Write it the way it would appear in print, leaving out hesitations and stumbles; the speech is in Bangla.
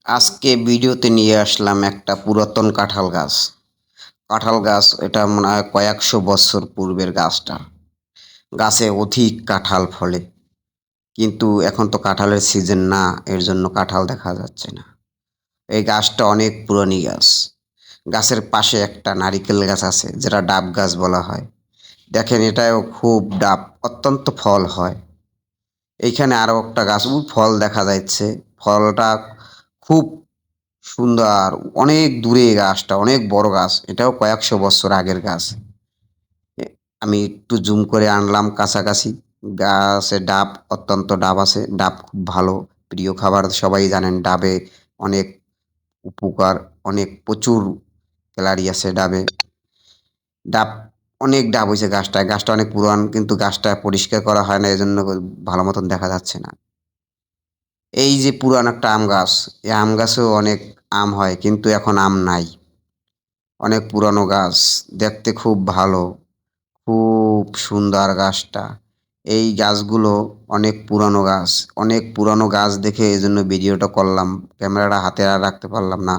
আজকে ভিডিওতে নিয়ে আসলাম একটা পুরাতন কাঁঠাল গাছ। কাঁঠাল গাছ এটা মনে হয় কয়েকশো বছর পূর্বের গাছটা। গাছে অধিক কাঁঠাল ফলে, কিন্তু এখন তো কাঁঠালের সিজন না, এর জন্য কাঁঠাল দেখা যাচ্ছে না। এই গাছটা অনেক পুরানি গাছ। গাছের পাশে একটা নারিকেল গাছ আছে, যেটা ডাব গাছ বলা হয়। দেখেন, এটাও খুব ডাব, অত্যন্ত ফল হয়। এইখানে আরো একটা গাছ, ফল দেখা যাচ্ছে। ফলটা খুব সুন্দর। অনেক দূরে গাছটা, অনেক বড় গাছ, এটাও কয়েকশো বছর আগের গাছ। আমি একটু জুম করে আনলাম কাছাকাছি। গাছে ডাব, অত্যন্ত ডাব আছে। ডাব খুব ভালো, প্রিয় খাবার। সবাই জানেন ডাবে অনেক উপকার, অনেক প্রচুর ক্যালারি আছে ডাবে। ডাব, অনেক ডাব হয়েছে গাছটায়। গাছটা অনেক পুরান, কিন্তু গাছটা পরিষ্কার করা হয় না, এজন্য ভালো মতন দেখা যাচ্ছে না। এই যে পুরান একটা আম গাছ, এই আম গাছেও অনেক আম হয়, কিন্তু এখন আম নাই। অনেক পুরানো গাছ, দেখতে খুব ভালো, খুব সুন্দর গাছটা। এই গাছগুলো অনেক পুরানো গাছ। অনেক পুরানো গাছ দেখে এই জন্য ভিডিওটা করলাম, ক্যামেরাটা হাতে আর রাখতে পারলাম না।